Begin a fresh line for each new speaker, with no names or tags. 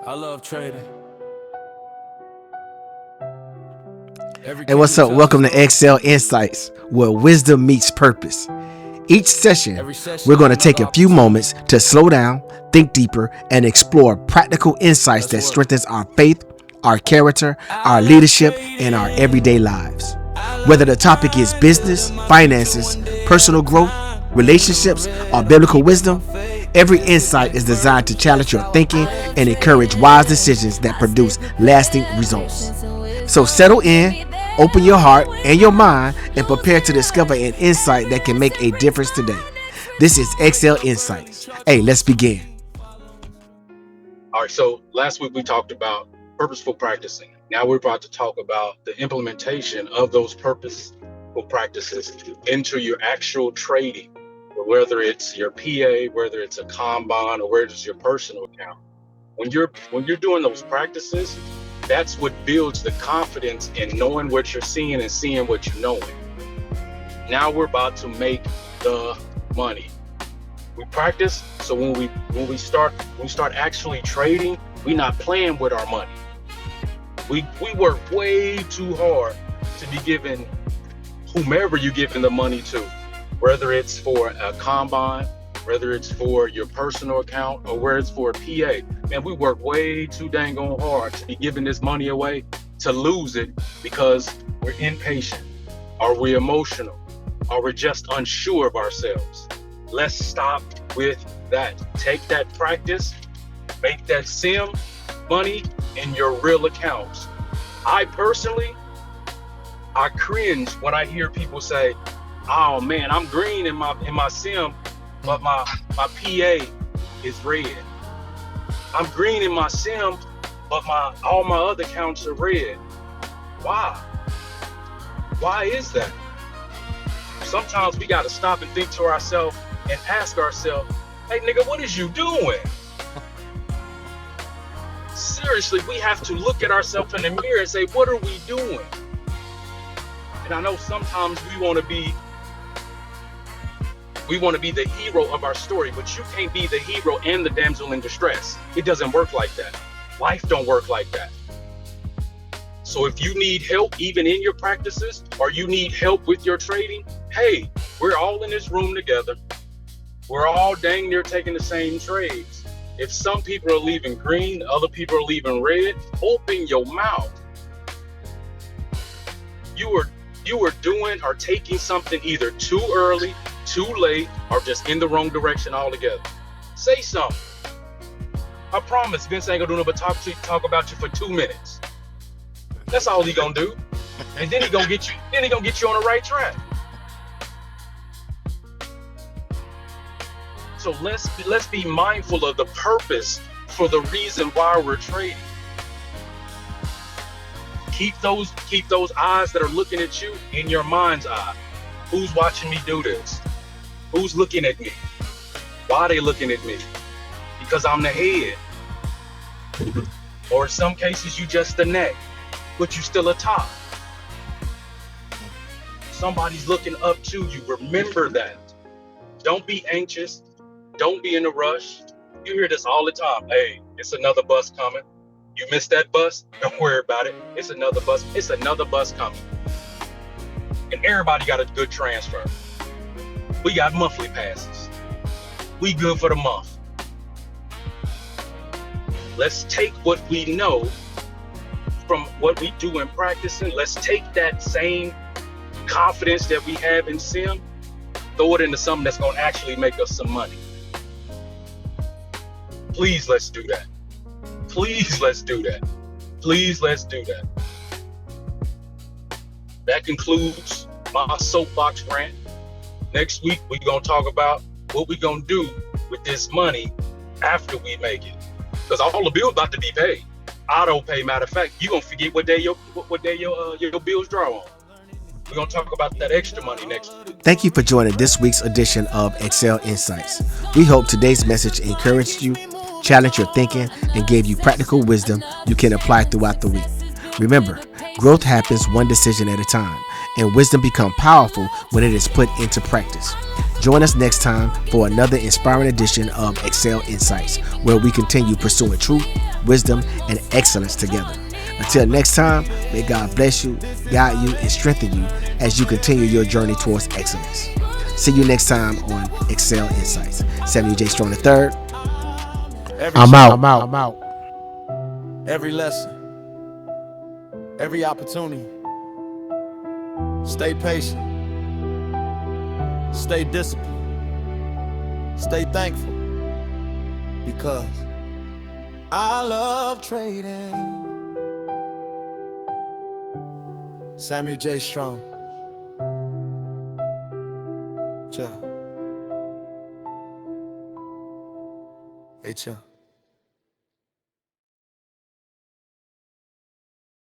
I love trading.
Hey, what's up? Welcome to Excel Insights, where wisdom meets purpose. Each session, we're going to take a few moments to slow down, think deeper, and explore practical insights that strengthens our faith, our character, our leadership, and our everyday lives. Whether the topic is business, finances, personal growth, relationships, or biblical wisdom, every insight is designed to challenge your thinking and encourage wise decisions that produce lasting results. So settle in, open your heart and your mind, and prepare to discover an insight that can make a difference today. This is Excel Insights. Hey, let's begin.
All right, so last week we talked about purposeful practicing. Now we're about to talk about the implementation of those purposeful practices into your actual trading, whether it's your PA, whether it's a combine, or whether it's your personal account. When you're doing those practices, that's what builds the confidence in knowing what you're seeing and seeing what you're knowing. Now we're about to make the money. We practice, so when we start actually trading, we're not playing with our money. We work way too hard to be giving whomever you're giving the money to, whether it's for a combine, whether it's for your personal account, or whether it's for a PA. Man, we work way too dang on hard to be giving this money away, to lose it because we're impatient, or we're emotional, or we're just unsure of ourselves. Let's stop with that. Take that practice, make that sim money in your real accounts. I cringe when I hear people say, "Oh man, I'm green in my sim, but my PA is red. I'm green in my sim, but all my other accounts are red." Why? Why is that? Sometimes we got to stop and think to ourselves and ask ourselves, "Hey nigga, what is you doing?" Seriously, we have to look at ourselves in the mirror and say, what are we doing? And I know sometimes we want to be the hero of our story, but you can't be the hero and the damsel in distress. It doesn't work like that. Life don't work like that. So if you need help even in your practices, or you need help with your trading, hey, we're all in this room together. We're all dang near taking the same trades. If some people are leaving green, other people are leaving red, open your mouth. You are doing or taking something either too early, too late, or just in the wrong direction altogether. Say something. I promise Vince ain't gonna do nothing but talk about you for 2 minutes. That's all he gonna do. And then he gonna get you on the right track. So let's be mindful of the purpose for the reason why we're trading. Keep those eyes that are looking at you in your mind's eye. Who's watching me do this? Who's looking at me? Why are they looking at me? Because I'm the head. Or in some cases, you just the neck, but you still a top. Somebody's looking up to you. Remember that. Don't be anxious. Don't be in a rush. You hear this all the time. Hey, it's another bus coming. You missed that bus? Don't worry about it. It's another bus. It's another bus coming. And everybody got a good transfer. We got monthly passes. We good for the month. Let's take what we know from what we do in practicing. Let's take that same confidence that we have in sim, throw it into something that's going to actually make us some money. Please, let's do that. Please, let's do that. Please, let's do that. That concludes my soapbox rant. Next week, we're going to talk about what we're going to do with this money after we make it. Because all the bills about to be paid. Auto pay, matter of fact, you're going to forget what day your bills draw on. We're going to talk about that extra money next week.
Thank you for joining this week's edition of Excel Insights. We hope today's message encouraged you, challenged your thinking, and gave you practical wisdom you can apply throughout the week. Remember, growth happens one decision at a time, and wisdom becomes powerful when it is put into practice. Join us next time for another inspiring edition of Excel Insights, where we continue pursuing truth, wisdom, and excellence together. Until next time, may God bless you, guide you, and strengthen you as you continue your journey towards excellence. See you next time on Excel Insights. Samuel J. Strong III. I'm out.
Every lesson, every opportunity. Stay patient, stay disciplined, stay thankful, because I love trading. Samuel J. Strong. Hey,